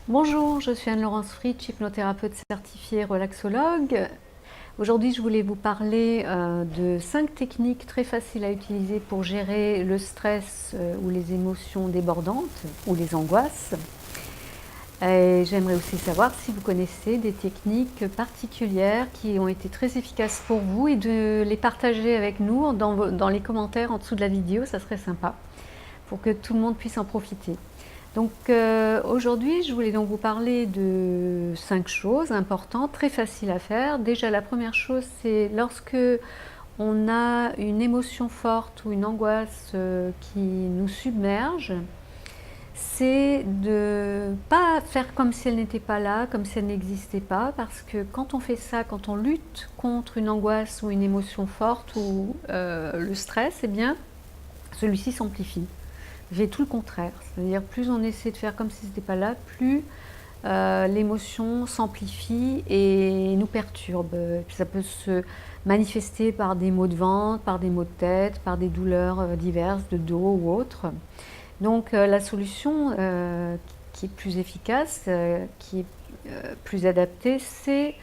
Bonjour, je suis Anne-Laurence Fritsch, hypnothérapeute certifiée relaxologue. Aujourd'hui, je voulais vous parler de 5 techniques très faciles à utiliser pour gérer le stress ou les émotions débordantes ou les angoisses. J'aimerais aussi savoir si vous connaissez des techniques particulières qui ont été très efficaces pour vous et de les partager avec nous dans les commentaires en dessous de la vidéo, ça serait sympa pour que tout le monde puisse en profiter. Donc aujourd'hui, je voulais donc vous parler de 5 choses importantes, très faciles à faire. Déjà, la première chose, c'est lorsque on a une émotion forte ou une angoisse qui nous submerge, c'est de ne pas faire comme si elle n'était pas là, comme si elle n'existait pas, parce que quand on fait ça, quand on lutte contre une angoisse ou une émotion forte ou le stress, eh bien, celui-ci s'amplifie. J'ai tout le contraire, c'est-à-dire plus on essaie de faire comme si ce n'était pas là, plus l'émotion s'amplifie et nous perturbe. Et puis ça peut se manifester par des maux de ventre, par des maux de tête, par des douleurs diverses de dos ou autres. Donc la solution qui est plus efficace, qui est plus adaptée, c'est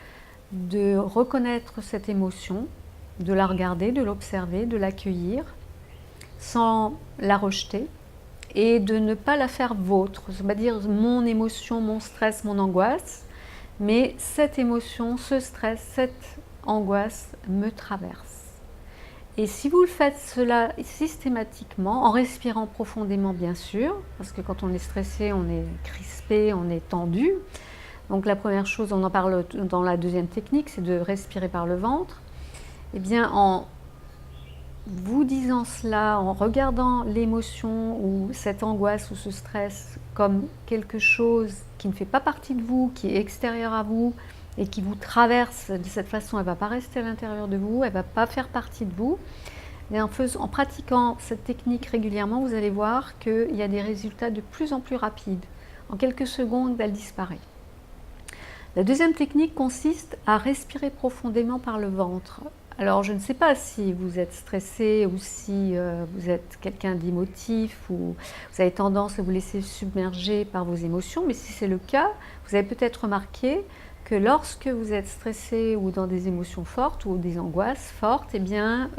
de reconnaître cette émotion, de la regarder, de l'observer, de l'accueillir, sans la rejeter, et de ne pas la faire vôtre, c'est-à-dire mon émotion, mon stress, mon angoisse, mais cette émotion, ce stress, cette angoisse me traverse. Et si vous le faites cela systématiquement, en respirant profondément bien sûr, parce que quand on est stressé, on est crispé, on est tendu. Donc la première chose, on en parle dans la deuxième technique, c'est de respirer par le ventre. Eh bien, en vous disant cela, en regardant l'émotion ou cette angoisse ou ce stress comme quelque chose qui ne fait pas partie de vous, qui est extérieur à vous et qui vous traverse de cette façon, elle ne va pas rester à l'intérieur de vous, elle ne va pas faire partie de vous. Et en pratiquant cette technique régulièrement, vous allez voir qu'il y a des résultats de plus en plus rapides. En quelques secondes, elle disparaît. La deuxième technique consiste à respirer profondément par le ventre. Alors, je ne sais pas si vous êtes stressé ou si vous êtes quelqu'un d'émotif ou vous avez tendance à vous laisser submerger par vos émotions, mais si c'est le cas, vous avez peut-être remarqué que lorsque vous êtes stressé ou dans des émotions fortes ou des angoisses fortes, eh bien,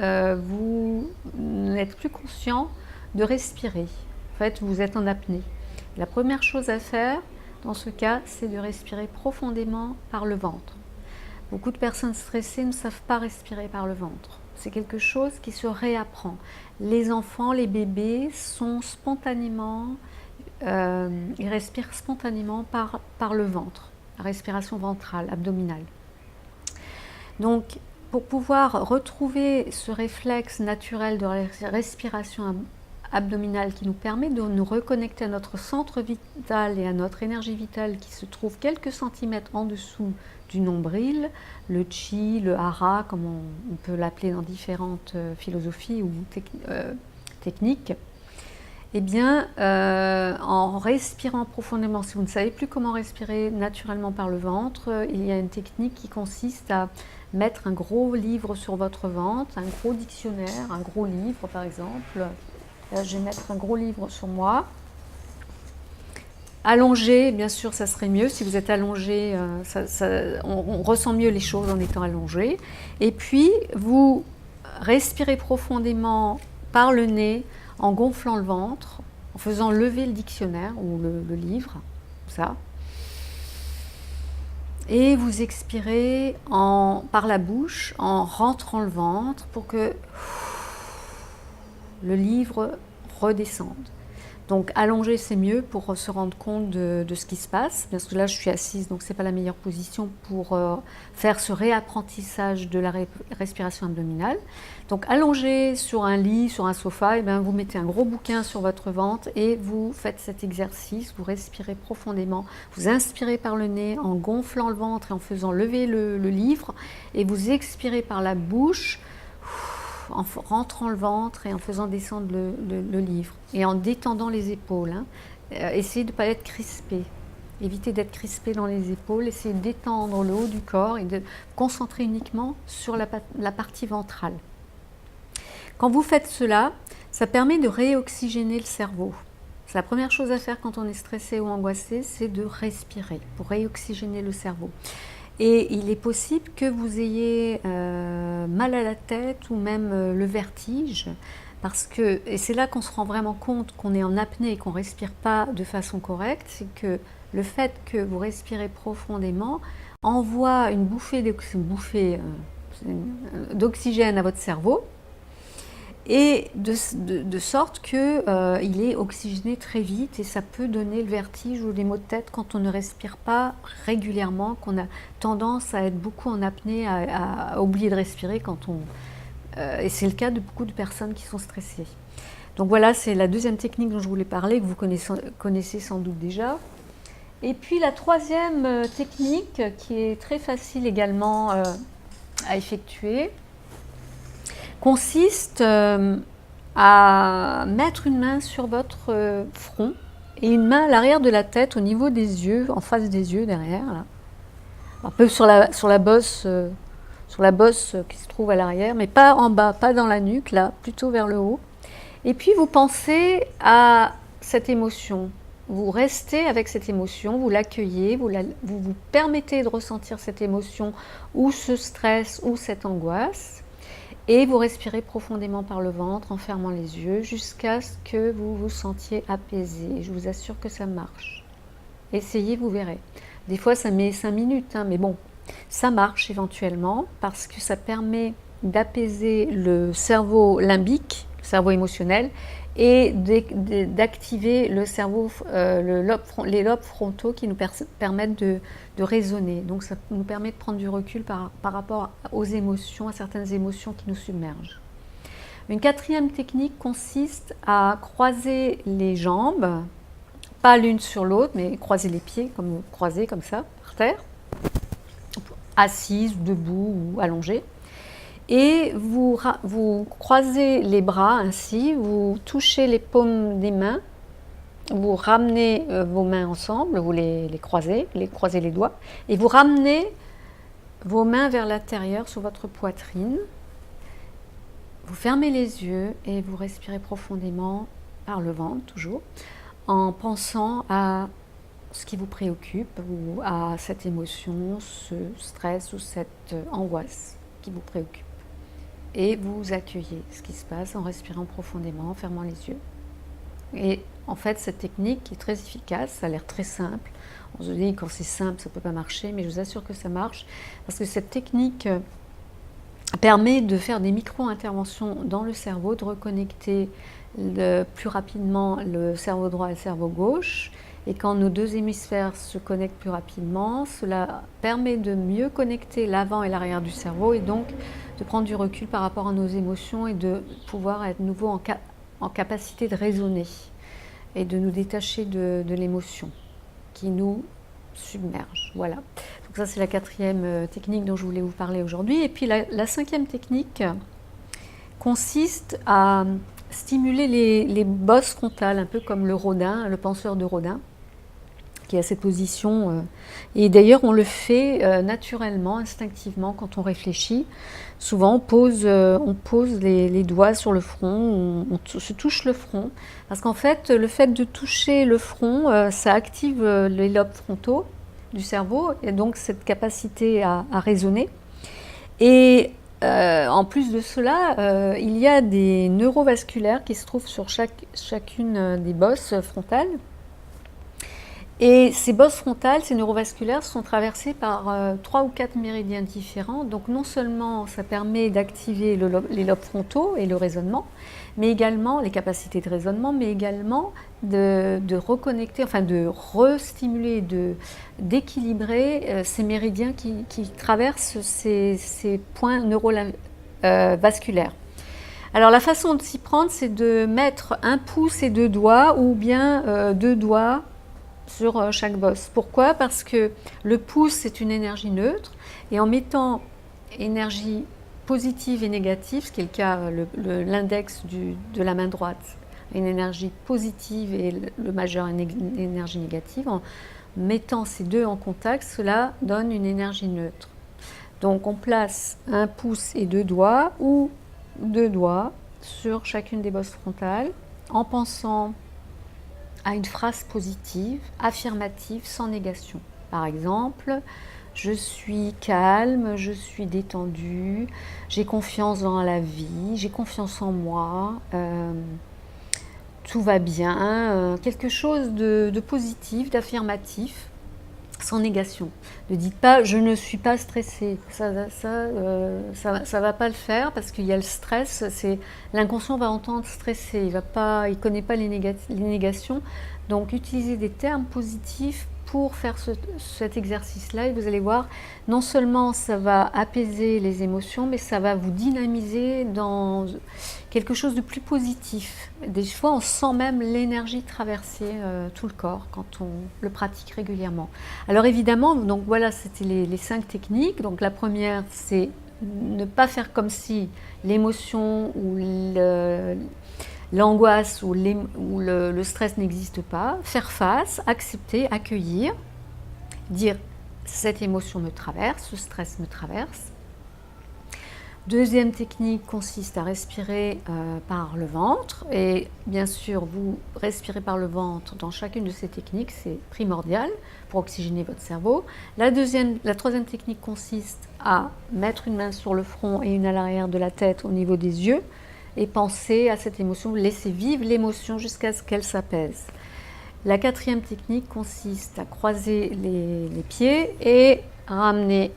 vous n'êtes plus conscient de respirer. En fait, vous êtes en apnée. La première chose à faire, dans ce cas, c'est de respirer profondément par le ventre. Beaucoup de personnes stressées ne savent pas respirer par le ventre. C'est quelque chose qui se réapprend. Les enfants, les bébés sont spontanément, ils respirent spontanément par le ventre, la respiration ventrale, abdominale. Donc, pour pouvoir retrouver ce réflexe naturel de respiration abdominale qui nous permet de nous reconnecter à notre centre vital et à notre énergie vitale qui se trouve quelques centimètres en dessous du nombril, le chi, le hara, comme on peut l'appeler dans différentes philosophies ou techniques, eh bien, en respirant profondément, si vous ne savez plus comment respirer naturellement par le ventre, il y a une technique qui consiste à mettre un gros livre sur votre ventre, un gros dictionnaire, un gros livre par exemple. Là, je vais mettre un gros livre sur moi. Allongé, bien sûr, ça serait mieux. Si vous êtes allongé, on ressent mieux les choses en étant allongé. Et puis, vous respirez profondément par le nez en gonflant le ventre, en faisant lever le dictionnaire ou le livre, ça. Et vous expirez par la bouche en rentrant le ventre pour que le livre redescende. Donc allongé, c'est mieux pour se rendre compte de ce qui se passe. Parce que là, je suis assise, donc ce n'est pas la meilleure position pour faire ce réapprentissage de la respiration abdominale. Donc allongé sur un lit, sur un sofa, et bien, vous mettez un gros bouquin sur votre ventre et vous faites cet exercice. Vous respirez profondément. Vous inspirez par le nez en gonflant le ventre et en faisant lever le livre. Et vous expirez par la bouche en rentrant le ventre et en faisant descendre le livre et en détendant les épaules. Essayez de ne pas être crispé. Évitez d'être crispé dans les épaules. Essayez de détendre le haut du corps et de vous concentrer uniquement sur la partie ventrale. Quand vous faites cela, ça permet de réoxygéner le cerveau. La première chose à faire quand on est stressé ou angoissé, c'est de respirer pour réoxygéner le cerveau. Et il est possible que vous ayez mal à la tête ou même le vertige, et c'est là qu'on se rend vraiment compte qu'on est en apnée et qu'on ne respire pas de façon correcte, c'est que le fait que vous respirez profondément envoie une bouffée d'oxygène à votre cerveau, et de sorte qu'il est oxygéné très vite, et ça peut donner le vertige ou des maux de tête quand on ne respire pas régulièrement, qu'on a tendance à être beaucoup en apnée, à oublier de respirer et c'est le cas de beaucoup de personnes qui sont stressées. Donc voilà, c'est la deuxième technique dont je voulais parler, que vous connaissez sans doute déjà. Et puis la troisième technique, qui est très facile également à effectuer, consiste à mettre une main sur votre front et une main à l'arrière de la tête, au niveau des yeux, en face des yeux, derrière, là. Un peu sur la bosse qui se trouve à l'arrière, mais pas en bas, pas dans la nuque, là, plutôt vers le haut. Et puis vous pensez à cette émotion. Vous restez avec cette émotion, vous l'accueillez, vous permettez de ressentir cette émotion ou ce stress ou cette angoisse. Et vous respirez profondément par le ventre en fermant les yeux jusqu'à ce que vous vous sentiez apaisé. Je vous assure que ça marche. Essayez, vous verrez. Des fois, ça met 5 minutes, mais bon, ça marche éventuellement parce que ça permet d'apaiser le cerveau limbique, le cerveau émotionnel, et d'activer le cerveau, les lobes frontaux qui nous permettent de raisonner. Donc ça nous permet de prendre du recul par rapport aux émotions, à certaines émotions qui nous submergent. Une quatrième technique consiste à croiser les jambes, pas l'une sur l'autre, mais croiser les pieds, croiser comme ça, par terre, assise, debout ou allongée. Et vous croisez les bras ainsi, vous touchez les paumes des mains, vous ramenez vos mains ensemble, vous les croisez les doigts, et vous ramenez vos mains vers l'intérieur sur votre poitrine. Vous fermez les yeux et vous respirez profondément par le ventre, toujours, en pensant à ce qui vous préoccupe ou à cette émotion, ce stress ou cette angoisse qui vous préoccupe. Et vous accueillez ce qui se passe en respirant profondément, en fermant les yeux. Et en fait, cette technique est très efficace, ça a l'air très simple. On se dit, quand c'est simple, ça ne peut pas marcher, mais je vous assure que ça marche, parce que cette technique permet de faire des micro-interventions dans le cerveau, de reconnecter plus rapidement le cerveau droit et le cerveau gauche. Et quand nos deux hémisphères se connectent plus rapidement, cela permet de mieux connecter l'avant et l'arrière du cerveau, et donc de prendre du recul par rapport à nos émotions et de pouvoir être nouveau en capacité de raisonner et de nous détacher de l'émotion qui nous submerge. Voilà. Donc ça, c'est la quatrième technique dont je voulais vous parler aujourd'hui. Et puis la cinquième technique consiste à stimuler les bosses frontales, un peu comme le Rodin, le penseur de Rodin, qui a cette position. Et d'ailleurs, on le fait naturellement, instinctivement, quand on réfléchit. Souvent, on pose les doigts sur le front, on se touche le front. Parce qu'en fait, le fait de toucher le front, ça active les lobes frontaux du cerveau, et donc cette capacité à raisonner. Et en plus de cela, il y a des neurovasculaires qui se trouvent sur chacune des bosses frontales. Et ces bosses frontales, ces neurovasculaires, sont traversées par 3 ou 4 méridiens différents. Donc non seulement ça permet d'activer les lobes frontaux et le raisonnement, mais également les capacités de raisonnement, mais également de reconnecter, enfin de restimuler, d'équilibrer ces méridiens qui traversent ces points neurovasculaires. Alors la façon de s'y prendre, c'est de mettre un pouce et 2 doigts, ou bien 2 doigts sur chaque bosse. Pourquoi? Parce que le pouce, c'est une énergie neutre, et en mettant énergie positive et négative, ce qui est le cas, l'index de la main droite, une énergie positive, et le majeur une énergie négative, en mettant ces deux en contact, cela donne une énergie neutre. Donc on place un pouce et 2 doigts, ou 2 doigts sur chacune des bosses frontales, en pensant à une phrase positive, affirmative, sans négation. Par exemple, je suis calme, je suis détendue, j'ai confiance dans la vie, j'ai confiance en moi, tout va bien, quelque chose de positif, d'affirmatif, sans négation. Ne dites pas je ne suis pas stressée, ça va pas le faire parce qu'il y a le stress, l'inconscient va entendre stressé, il connaît pas les négations, donc utilisez des termes positifs pour faire cet exercice-là et vous allez voir, non seulement ça va apaiser les émotions, mais ça va vous dynamiser dans quelque chose de plus positif. Des fois, on sent même l'énergie traverser tout le corps quand on le pratique régulièrement. Alors évidemment, donc voilà, c'était les 5 techniques. Donc la première, c'est ne pas faire comme si l'émotion ou l'angoisse ou le stress n'existe pas, faire face, accepter, accueillir, dire cette émotion me traverse, ce stress me traverse. Deuxième technique consiste à respirer par le ventre et bien sûr vous respirez par le ventre dans chacune de ces techniques, c'est primordial pour oxygéner votre cerveau. La troisième technique consiste à mettre une main sur le front et une à l'arrière de la tête au niveau des yeux et penser à cette émotion, laisser vivre l'émotion jusqu'à ce qu'elle s'apaise. La quatrième technique consiste à croiser les pieds et ramener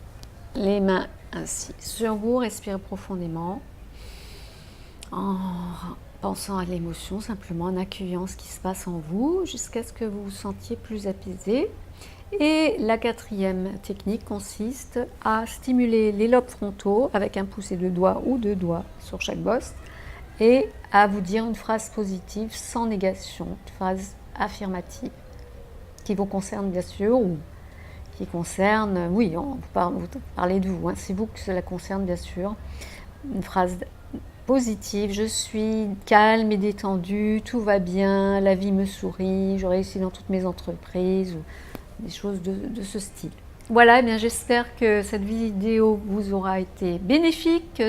les mains ainsi sur vous, respirez profondément en pensant à l'émotion, simplement en accueillant ce qui se passe en vous jusqu'à ce que vous vous sentiez plus apaisé. Et la quatrième technique consiste à stimuler les lobes frontaux avec un pouce de doigt ou 2 doigts sur chaque bosse et à vous dire une phrase positive sans négation, une phrase affirmative qui vous concerne bien sûr ou qui concerne, oui, vous parlez de vous, hein, c'est vous que cela concerne bien sûr, une phrase positive, je suis calme et détendue, tout va bien, la vie me sourit, je réussis dans toutes mes entreprises, ou des choses de ce style. Voilà, eh bien j'espère que cette vidéo vous aura été bénéfique.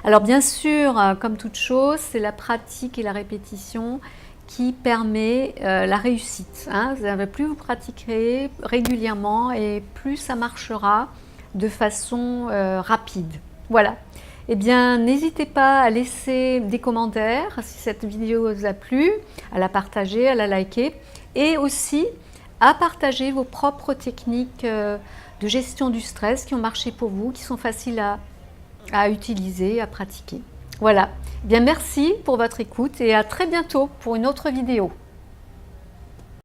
Alors bien sûr, comme toute chose, c'est la pratique et la répétition qui permet la réussite. Hein. Plus vous pratiquerez régulièrement et plus ça marchera de façon rapide. Voilà. Eh bien, n'hésitez pas à laisser des commentaires si cette vidéo vous a plu, à la partager, à la liker et aussi à partager vos propres techniques de gestion du stress qui ont marché pour vous, qui sont faciles à utiliser, à pratiquer. Voilà. Bien, merci pour votre écoute et à très bientôt pour une autre vidéo.